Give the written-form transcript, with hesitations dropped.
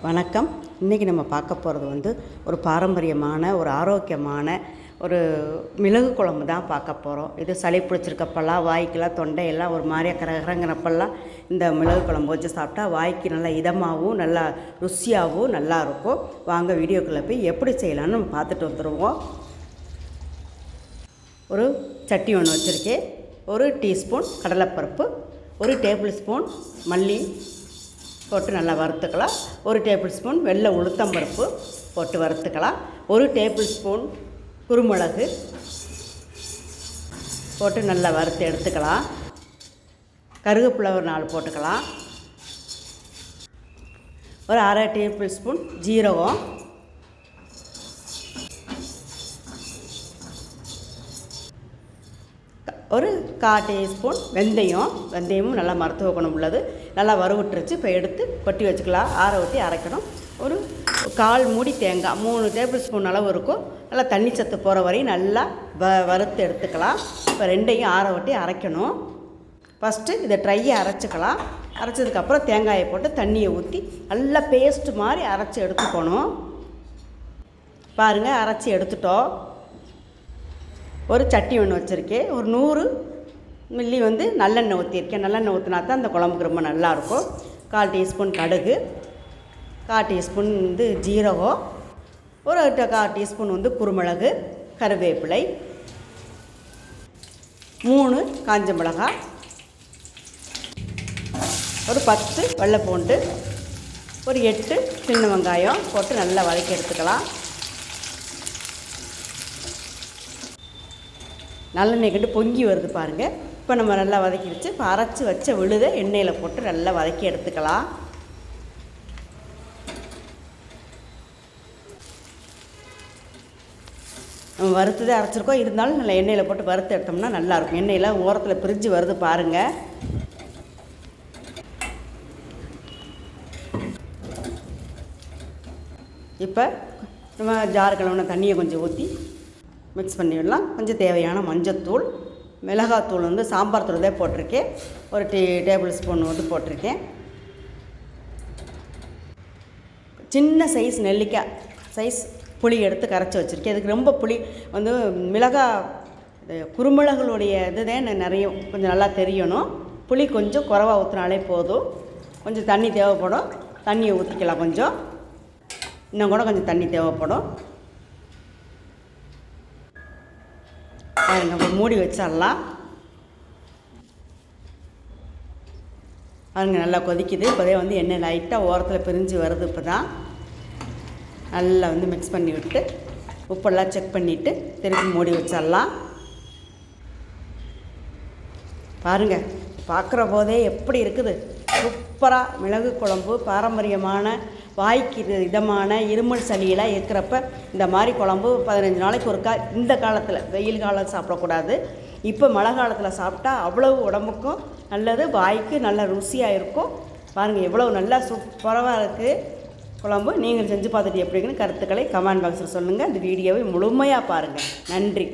வணக்கம். இன்றைக்கி நம்ம பார்க்க போகிறது ஒரு பாரம்பரியமான ஒரு ஆரோக்கியமான ஒரு மிளகு குழம்பு தான் பார்க்க போகிறோம். இது சளி பிடிச்சிருக்கப்பெல்லாம் வாய்க்கெல்லாம் தொண்டையெல்லாம் ஒரு மாதிரியாக கரகரங்கிறப்பெல்லாம் இந்த மிளகு குழம்பு வச்சு சாப்பிட்டா வாய்க்கு நல்லா இதமாகவும் நல்லா ருசியாகவும் நல்லாயிருக்கும். வாங்க வீடியோக்குள்ளே போய் எப்படி செய்யலான்னு நம்ம பார்த்துட்டு வந்துடுவோம். ஒரு சட்டி ஒன்று வச்சுருக்கேன். 1 டீஸ்பூன் கடலைப்பருப்பு, 1 டேபிள் ஸ்பூன் மல்லி போட்டு நல்லா வறுத்துக்கலாம். 1 டேபிள் ஸ்பூன் வெள்ளை உளுத்தம்பருப்பு போட்டு வறுத்துக்கலாம். 1 டேபிள் ஸ்பூன் குருமிளகு போட்டு நல்லா வறுத்து எடுத்துக்கலாம். கருவேப்பிலை ஒரு 4 போட்டுக்கலாம். ஒரு அரை டேபிள் ஸ்பூன் ஜீரகம், ஒரு 1/4 டீஸ்பூன் வெந்தயமும் நல்லா மருத்துவ குணம் உள்ளது. நல்லா வறுவிட்டுருச்சு. இப்போ எடுத்து கொட்டி வச்சுக்கலாம். ஆற ஊற்றி அரைக்கணும். ஒரு 1/4 மூடி தேங்காய், 3 டேபிள் ஸ்பூன் அளவு இருக்கும். நல்லா தண்ணி சத்து போகிற வரையும் நல்லா வறுத்து எடுத்துக்கலாம். இப்போ ரெண்டையும் ஆற ஊற்றி அரைக்கணும். ஃபஸ்ட்டு இதை ட்ரையை அரைச்சிக்கலாம். அரைச்சதுக்கப்புறம் தேங்காயை போட்டு தண்ணியை ஊற்றி நல்லா பேஸ்ட்டு மாதிரி அரைச்சி எடுத்துக்கணும். பாருங்கள், அரைச்சி எடுத்துட்டோம். ஒரு சட்டி ஒன்று வச்சுருக்கேன். ஒரு 100 மில்லி நல்லெண்ணெய் ஊற்றிருக்கேன். நல்லெண்ணெய் ஊற்றினா தான் அந்த குழம்புக்கு ரொம்ப நல்லாயிருக்கும். 1/4 டீஸ்பூன் கடுகு, 1/4 டீஸ்பூன் ஜீரகம், ஒரு 1/4 டீஸ்பூன் குருமிளகு, கருவேப்பிலை, 3 காஞ்ச மிளகாய், ஒரு 10 வெள்ளைப்பூண்டு, ஒரு 8 சின்ன வெங்காயம் போட்டு நல்லா வதக்கி எடுத்துக்கலாம். நல்லெண்ணெய் கண்டு பொங்கி வருது பாருங்கள். இப்போ நம்ம நல்லா வதக்கிடுச்சு. இப்போ அரைச்சி வச்ச விழுதை எண்ணெயில் போட்டு நல்லா வதக்கி எடுத்துக்கலாம். நம்ம வறுத்ததே அரைச்சிருக்கோம், இருந்தாலும் நல்லா எண்ணெயில் போட்டு வறுத்து எடுத்தோம்னா நல்லாயிருக்கும். எண்ணெயில் ஓரத்தில் பிரிஞ்சு வருது பாருங்கள். இப்போ நம்ம ஜார் கலவுன தண்ணியை கொஞ்சம் ஊற்றி மிக்ஸ் பண்ணிடலாம். கொஞ்சம் தேவையான மஞ்சத்தூள், மிளகாத்தூள் சாம்பார் தூள் தான் போட்டிருக்கேன். ஒரு டேபிள் ஸ்பூன் போட்டிருக்கேன். சின்ன சைஸ் நெல்லிக்காய் சைஸ் புளி எடுத்து கரைச்சி வச்சுருக்கேன். அதுக்கு ரொம்ப புளி குருமிளகளுடைய இதுதான் நிறைய கொஞ்சம் நல்லா தெரியணும். புளி கொஞ்சம் குறைவா ஊற்றினாலே போதும். கொஞ்சம் தண்ணி தேவைப்படும். தண்ணியை ஊற்றிக்கலாம். கொஞ்சம் இன்னும் கூட கொஞ்சம் தண்ணி தேவைப்படும். பாருங்க, மூடி வச்சிடலாம். பாருங்க, நல்லா கொதிக்குது. இப்போதே எண்ணெய் லைட்டாக ஓரத்தில் பிரிஞ்சு வருது. இப்போ தான் நல்லா மிக்ஸ் பண்ணி விட்டு உப்பெல்லாம் செக் பண்ணிவிட்டு திருப்பி மூடி வச்சிடலாம். பாருங்கள், பார்க்குற போதே எப்படி இருக்குது சூப்பராக மிளகு குழம்பு. பாரம்பரியமான வாய்க்கு இதமான இருமல் சளியெல்லாம் இருக்கிறப்ப இந்த மாதிரி குழம்பு 15 நாளைக்கு ஒருக்கா, இந்த காலத்தில் வெயில் காலம் சாப்பிடக்கூடாது. இப்போ மழை காலத்தில் சாப்பிட்டா அவ்வளவு உடம்புக்கும் நல்லது, வாய்க்கு நல்ல ருசியாக இருக்கும். பாருங்கள், எவ்வளோ நல்லா சூப்பராக இருக்குது குழம்பு. நீங்கள் செஞ்சு பார்த்துட்டு எப்படிங்கன்னு கருத்துக்களை கமெண்ட் பாக்ஸில் சொல்லுங்கள். இந்த வீடியோவை முழுமையாக பாருங்கள். நன்றி.